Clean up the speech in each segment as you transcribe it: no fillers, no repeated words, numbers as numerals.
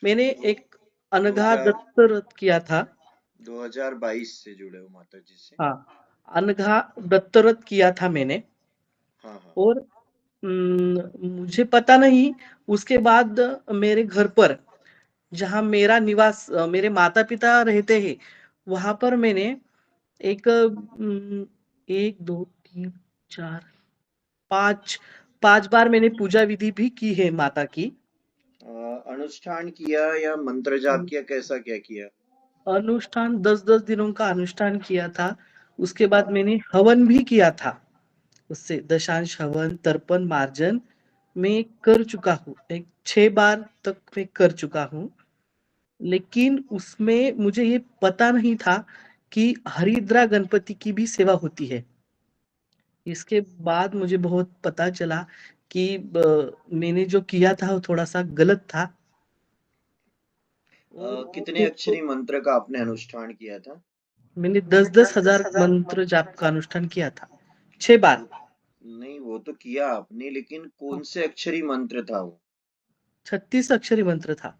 मैंने दो एक अनघा 2000 दत्त व्रत किया था। 2022 से जुड़े हो माता जी से। हाँ, अनघा दत्त व्रत किया था मैंने। हाँ हाँ। और मुझे पता नहीं, उसके बाद मेरे घर पर, जहाँ मेरा निवास, मेरे माता-पिता रहते हैं, वहाँ पर मैंने एक 1, 2, 3, 4, 5 बार मैंने पूजा विधि भी की है माता की। अनुष्ठान किया या मंत्र जाप किया, कैसा क्या किया? अनुष्ठान 10-10 दिनों का अनुष्ठान किया था। उसके बाद हाँ। मैंने हवन भी किया था। उससे दशांश हवन, तर्पण, मार्जन मैं कर चुका हूँ। एक 6 बार तक मैं कर चुका हूँ। लेकिन उसमें मुझे ये पता नहीं था कि हरिद्रा गणपति की भी सेवा होती है। इसके बाद मुझे बहुत पता चला कि मैंने जो किया था वो थोड़ा-सा गलत था। और वो कितने फिर अक्षरी मंत्र का आपने अनुष्ठान किया था? मैंने 10-10 हज़ार मंत्र जाप का अनुष्ठान किया था। 6 बार। वो नहीं, वो तो किया आपने, लेकिन कौन से अक्षरी मंत्र था वो? 36 अक्षरी मंत्र था।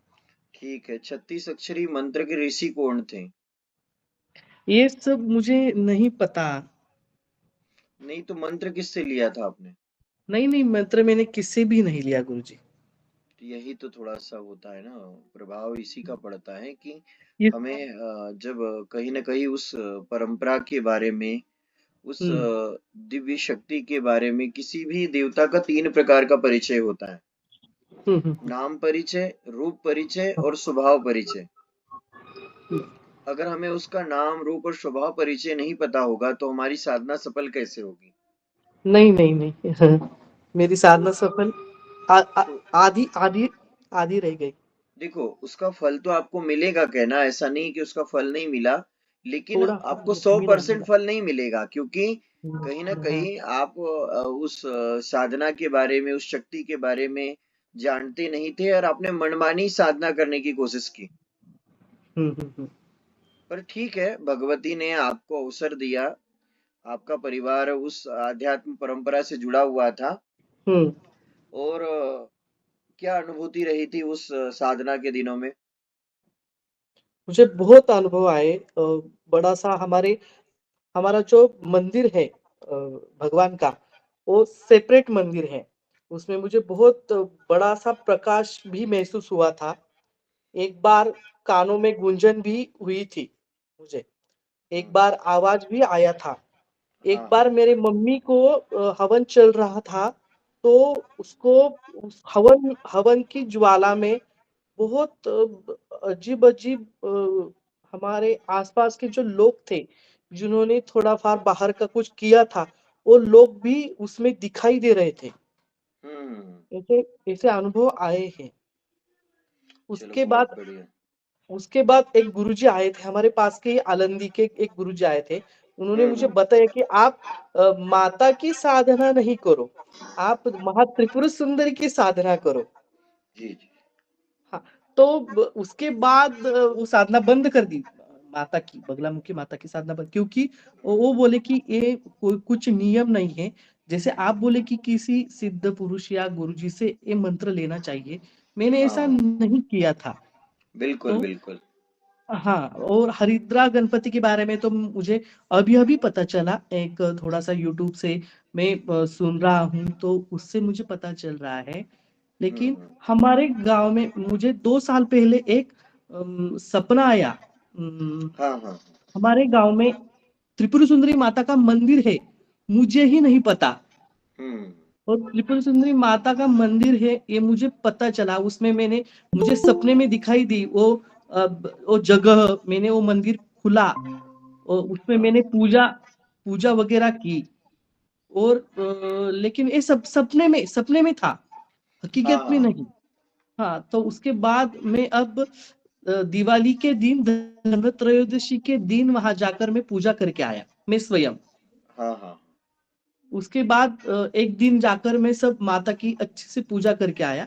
ठीक है, 36 अक्षरी मंत्र के ऋषि कौन थे? ये सब मुझे नहीं पता। नहीं तो मंत्र किससे लिया था आपने? नहीं, मंत्र मैंने किससे भी नहीं लिया गुरुजी। तो यही तो थोड़ा सा होता है ना, प्रभाव इसी का पड़ता है कि ये हमें जब कहीं ना कहीं उस परंपरा के बारे में, उस हुँ, दिव्य शक्ति के बारे में, किसी भी देवता का 3 प्रकार का परिचय होता है। हुँ। नाम परिचय, रूप परिचय और स्वभाव परिचय। हुँ। अगर हमें उसका नाम, रूप और स्वभाव परिचय नहीं पता होगा तो हमारी साधना सफल कैसे होगी? नहीं। हाँ, मेरी साधना सफल आ आ तो आधी आधी आधी रह गई। देखो, उसका फल तो आपको मिलेगा, कहना ऐसा नहीं कि उसका फल नहीं मिला, लेकिन थोड़ा आपको मिला, 100% मिला। फल नहीं मिलेगा, क्योंकि कहीं ना हाँ। कहीं आप उस साधना के बारे में, उस शक्ति के बारे में जानते नहीं थे और आपने मनमानी साधना करने की कोशिश की। हुँ। पर ठीक है, भगवती ने आपको अवसर दिया। आपका परिवार उस आध्यात्म परंपरा से जुड़ा हुआ था। हुँ। और क्या अनुभूति रही थी उस साधना के दिनों में? मुझे बहुत अनुभव आए। बड़ा-सा हमारा जो मंदिर है भगवान का, वो सेपरेट मंदिर है। उसमें मुझे बहुत बड़ा-सा प्रकाश भी महसूस हुआ था। एक बार कानों में गूंजन भी हुई थी मुझे। एक हम्म। बार आवाज़ भी आया था। एक हाँ हाँ। बार मेरे मम्मी को हवन चल रहा था, तो उसको उस हवन हवन की ज्वाला में बहुत अजीब-अजीब हमारे आस-पास के जो लोग थे, जिन्होंने थोड़ा-फार बाहर का कुछ किया था, वो लोग भी उसमें दिखाई दे रहे थे। हम्म। ऐसे ऐसे अनुभव आए हैं। चलो, उसके बहुत बाद बढ़िया। उसके बाद एक गुरुजी आए थे, हमारे पास के ही आलंदी के एक गुरुजी आए थे। उन्होंने मुझे हम्म। बताया कि आप माता की साधना नहीं करो, आप महात्रिपुर सुंदरी की साधना करो। जी जी। हाँ, तो उसके बाद वो साधना बंद कर दी, माता की, बगलामुखी माता की साधना बंद, क्योंकि वो बोले कि ये कोई कुछ नियम नहीं है। जैसे आप बोले कि किसी सिद्ध पुरुष या गुरुजी से ये मंत्र लेना चाहिए, मैंने हाँ ऐसा हाँ। नहीं किया था। बिल्कुल तो बिल्कुल। हाँ, और हरिद्रा गणपति के बारे में तो मुझे अभी-अभी पता चला, एक थोड़ा-सा यूट्यूब से मैं सुन रहा हूँ, तो उससे मुझे पता चल रहा है। लेकिन हम्म। हमारे गाँव में मुझे 2 साल पहले एक सपना आया। हाँ हाँ। हमारे गाँव में त्रिपुर सुंदरी माता का मंदिर है, मुझे ही नहीं पता। हम्म। और त्रिपुर सुंदरी माता का मंदिर है, ये मुझे पता चला। उसमें मुझे सपने में दिखाई दी वो जगह, मैंने वो मंदिर खुला और उसमें हाँ मैंने पूजा पूजा वगैरह की। और लेकिन ये सब सपने में था, हाँ हकीकत में हाँ। नहीं। हाँ, तो उसके बाद मैं अब दिवाली के दिन, धनत्रयोदशी के दिन वहां जाकर मैं पूजा करके आया, मैं स्वयं। हाँ हाँ। उसके बाद एक दिन जाकर मैं सब माता की अच्छे से पूजा करके आया।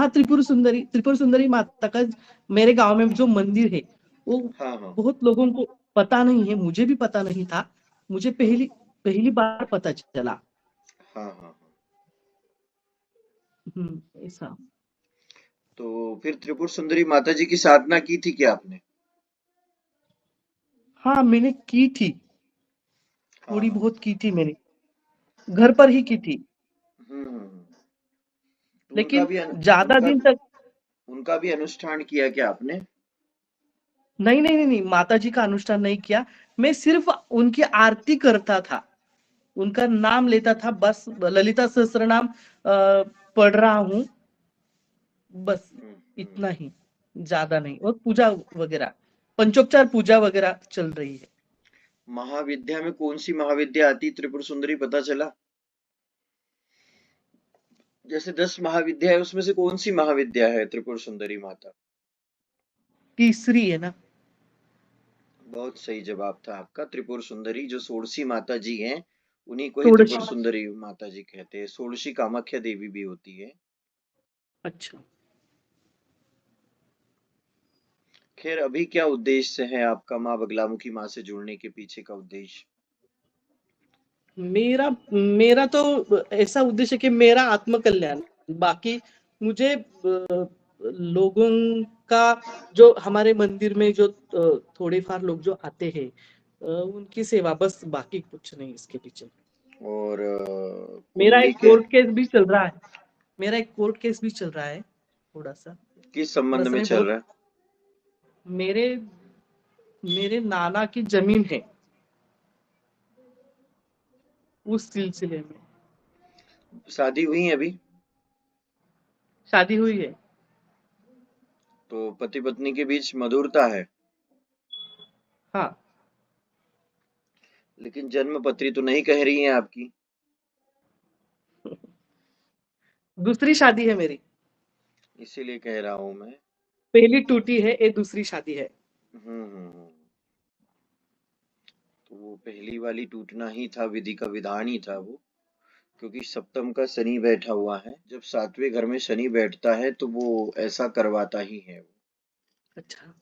त्रिपुर सुंदरी माता का मेरे गांव में जो मंदिर है, वो हाँ हाँ। बहुत लोगों को पता नहीं है, मुझे भी पता नहीं था। मुझे हाँ पहली पहली बार पता चला। हाँ। हाँ हाँ। ऐसा। तो फिर त्रिपुर सुंदरी माता जी की साधना की थी क्या आपने? हाँ, मैंने की थी, हाँ थोड़ी हाँ। बहुत की थी मैंने, घर पर ही की थी, तो लेकिन ज़्यादा दिन तक उनका भी अनुष्ठान किया क्या आपने? नहीं, नहीं, नहीं, नहीं, माताजी का अनुष्ठान नहीं किया, मैं सिर्फ़ उनकी आरती करता था, उनका नाम लेता था, बस ललिता सहस्त्रनाम पढ़ रहा हूँ, बस हम्म। इतना ही, ज़्यादा नहीं, और पूजा वगैरह, पंचोपचार पूजा वगैरह चल रही है। महाविद्या में कौन सी महाविद्या आती त्रिपुर सुंदरी पता चला? जैसे 10 महाविद्या है उसमें से कौन सी महाविद्या है त्रिपुर सुंदरी माता? तीसरी है ना? बहुत सही जवाब था आपका। त्रिपुर सुंदरी जो षोडशी माता जी हैं, उन्हीं को ही त्रिपुर षोडशी। सुंदरी माता जी कहते हैं। षोडशी कामाख्या देवी भी होती है। अच्छा। खैर अभी क्या उद्देश्य है आपका माँ बगलामुखी माँ से जुड़ने के पीछे का उद्देश्य? मेरा मेरा तो ऐसा उद्देश्य है कि मेरा आत्मकल्याण, बाकी मुझे लोगों का, जो हमारे मंदिर में जो थोड़े फार लोग जो आते हैं, उनकी सेवा, बस, बाकी कुछ नहीं इसके पीछे। और मेरा कुंडली एक के कोर्ट केस भी चल रहा है, मेरा एक कोर्ट केस भी चल रहा है, थोड़ा सा, किस संबंध बस में मैं चल बहुत, रहा है? मेरे मेरे नाना की जमीन है, उस सिलसिले में शादी हुई है अभी? शादी हुई है। तो पति पत्नी के बीच मधुरता है, हाँ, लेकिन जन्म पत्री तो नहीं कह रही है आपकी। दूसरी शादी है मेरी, इसीलिए कह रहा हूं मैं। पहली टूटी है, ये दूसरी शादी है। हम्म। तो वो पहली वाली टूटना ही था, विधि का विधान ही था वो। क्योंकि सप्तम का शनि बैठा हुआ है, जब सातवें घर में शनि बैठता है तो वो ऐसा करवाता ही है वो। अच्छा।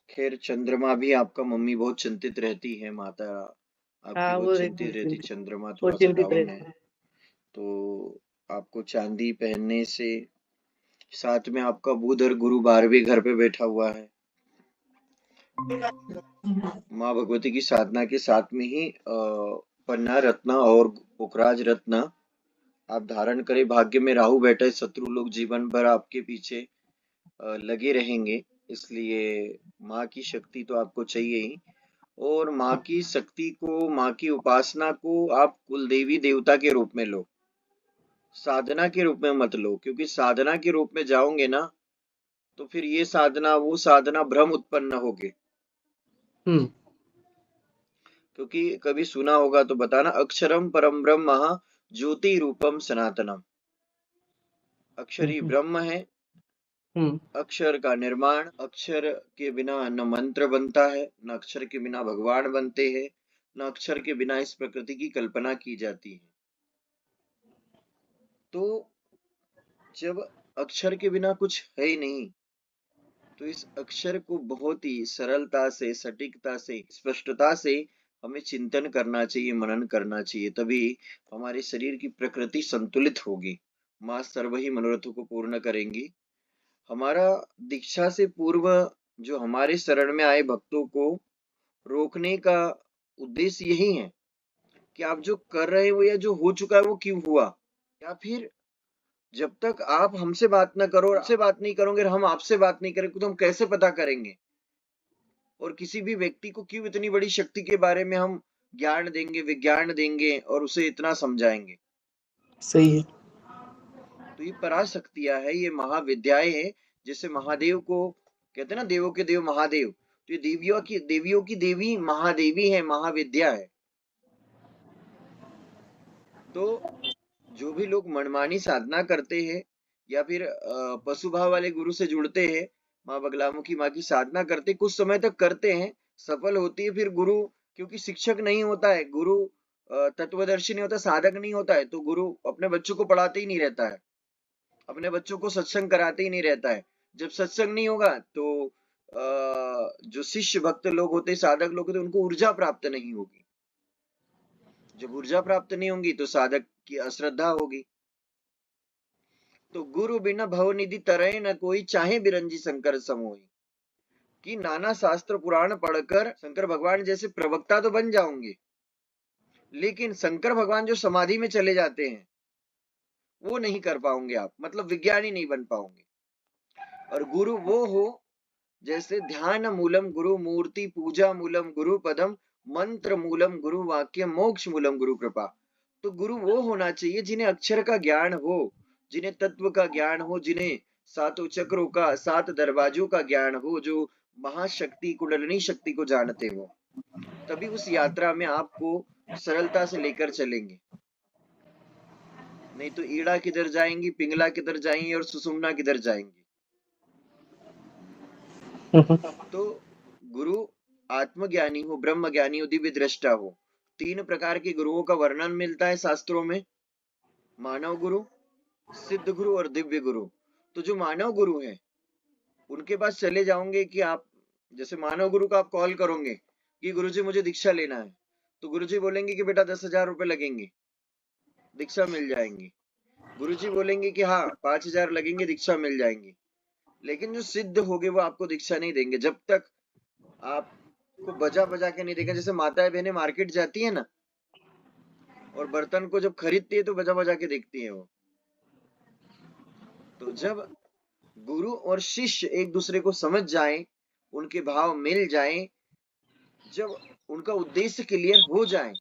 खैर चंद्रमा भी आपका, मम्मी बहुत चिंतित रहती है, माता आपकी हाँ, बहुत वो चिंतित रहती, चंद्रमा वो थोड़ा सा चिंतित डाउन है। रहती है। तो आपको चांदी पहनने से, साथ में आपका बुध और गुरु 12वें घर पे बैठा हुआ है। माँ भगवती की साधना के साथ में ही पन्ना रत्न और पुखराज रत्न आप धारण करें। भाग्य में राहु बैठा है, शत्रु लोग जीवन भर आपके पीछे लगे रहेंगे। इसलिए माँ की शक्ति तो आपको चाहिए ही। और माँ की शक्ति को, माँ की उपासना को आप कुल देवी देवता के रूप में लो, साधना के रूप में मत लो। क्योंकि साधना के रूप में जाओगे ना, तो फिर ये साधना वो साधना भ्रम उत्पन्न होगे। हम्म। क्योंकि कभी सुना होगा तो बताना, अक्षरम परम ब्रह्म ज्योति रूपम सनातनम। अक्षर ही हम्म। ब्रह्म है। हम्म। अक्षर का निर्माण, अक्षर के बिना न मंत्र बनता है, न अक्षर के बिना भगवान बनते हैं, न अक्षर के बिना इस प्रकृति की कल्पना की जाती है। तो जब अक्षर के बिना कुछ है ही नहीं, तो इस अक्षर को बहुत ही सरलता से, सटीकता से, स्पष्टता से हमें चिंतन करना चाहिए, मनन करना चाहिए। तभी हमारे शरीर की प्रकृति संतुलित होगी। माँ सर्व ही मनोरथों को पूर्ण करेंगी। हमारा दीक्षा से पूर्व जो हमारे शरण में आए भक्तों को रोकने का उद्देश्य यही है कि आप जो कर रहे हो या जो हो चुका है वो क्यों हुआ। या फिर जब तक आप हमसे बात ना करो, आपसे बात नहीं करोगे और हम आपसे बात नहीं करेंगे, तो हम कैसे पता करेंगे? और किसी भी व्यक्ति को क्यों इतनी बड़ी शक्ति के बारे में हम ज्ञान देंगे, विज्ञान देंगे और उसे इतना समझाएंगे? सही है। तो ये पराशक्तियां है, ये महाविद्याएं हैं। जैसे महादेव को कहते हैं ना, देवों के देव महादेव, तो ये देवियों की देवी महादेवी है, महाविद्या है। तो जो भी लोग मनमानी साधना करते हैं या फिर पशु भाव वाले गुरु से जुड़ते हैं, माँ बगलामुखी माँ की साधना करते, कुछ समय तक करते हैं, सफल होती है। फिर गुरु, क्योंकि शिक्षक नहीं होता है गुरु, तत्वदर्शी नहीं होता, साधक नहीं होता है, तो गुरु अपने बच्चों को पढ़ाते ही नहीं रहता है, अपने बच्चों को सत्संग कराते ही नहीं रहता है। जब सत्संग नहीं होगा तो जो शिष्य भक्त लोग होते, साधक लोग होते, उनको ऊर्जा प्राप्त नहीं होगी। जब ऊर्जा प्राप्त नहीं होगी तो साधक की अश्रद्धा होगी। तो गुरु बिना भवनिधि तरय न कोई, चाहे बिरंजी शंकर समोई। कि नाना शास्त्र पुराण पढ़कर शंकर भगवान जैसे प्रवक्ता तो बन जाओगे, लेकिन शंकर भगवान जो समाधि में चले जाते हैं वो नहीं कर पाओगे आप, मतलब विज्ञानी नहीं बन पाओगे। और गुरु वो हो जैसे ध्यान मूलम गुरु मूर्ति, पूजा मूलम गुरु पदम, मंत्र मूलम गुरु वाक्य, मोक्ष मूलम गुरु कृपा। तो गुरु वो होना चाहिए जिन्हें अक्षर का ज्ञान हो, जिन्हें तत्व का ज्ञान हो, जिन्हें सातों चक्रों का, सात दरवाजों का ज्ञान हो, जो महाशक्ति कुंडलिनी शक्ति को जानते हो। तभी उस यात्रा में आपको सरलता से लेकर चलेंगे। नहीं तो ईड़ा किधर जाएंगी, पिंगला किधर जाएंगी और सुषुम्ना किधर जाएंगी। तो गुरु आत्मज्ञानी हो, ब्रह्म ज्ञानी हो, दिव्य दृष्टा हो। 3 प्रकार के गुरुओं का वर्णन मिलता है शास्त्रों में, मानव गुरु, सिद्ध गुरु और दिव्य गुरु। तो जो मानव गुरु है उनके पास चले जाओगे कि आप, जैसे मानव गुरु का आप कॉल करोगे कि गुरुजी मुझे दीक्षा लेना है, तो गुरुजी बोलेंगे कि बेटा 10,000 रुपए लगेंगे, दीक्षा मिल जाएंगी। गुरुजी बोलेंगे कि हाँ 5,000 लगेंगे, दीक्षा मिल जाएंगी। लेकिन जो सिद्ध होगे वो आपको दीक्षा नहीं देंगे जब तक आपको बजा बजा के नहीं देगा। जैसे माताएं बहनें मार्केट जाती है ना, और बर्तन को जब खरीदती है तो बजा बजा के देखती है वो। तो जब गुरु और शिष्य एक दूसरे को समझ जाए, उनके भाव मिल जाए, जब उनका उद्देश्य क्लियर हो जाए,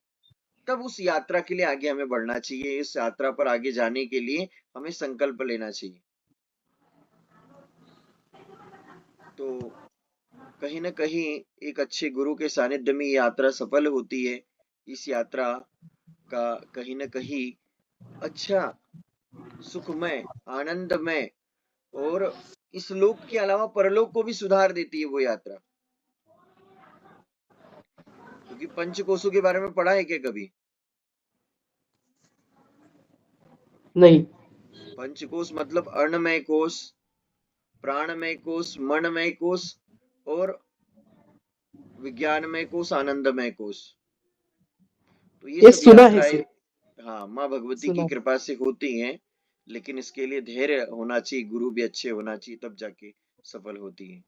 तब उस यात्रा के लिए आगे हमें बढ़ना चाहिए। इस यात्रा पर आगे जाने के लिए हमें संकल्प लेना चाहिए। तो कहीं ना कहीं एक अच्छे गुरु के सानिध्य में यात्रा सफल होती है। इस यात्रा का कहीं ना कहीं अच्छा, सुखमय, आनंदमय और इस लोक के अलावा परलोक को भी सुधार देती है वो यात्रा। क्योंकि पंचकोशों के बारे में पढ़ा है क्या कभी? नहीं। पंचकोश मतलब अन्नमय कोश, प्राणमय कोश, मनमय कोश और विज्ञानमय कोश, आनंदमय कोश। तो ये ये सब सुना है यात्राएं, सर। हाँ, माँ भगवती की सुना। कृपा से होती हैं। लेकिन इसके लिए धैर्य होना चाहिए, गुरु भी अच्छे होना चाहिए, तब जाके सफल होती है।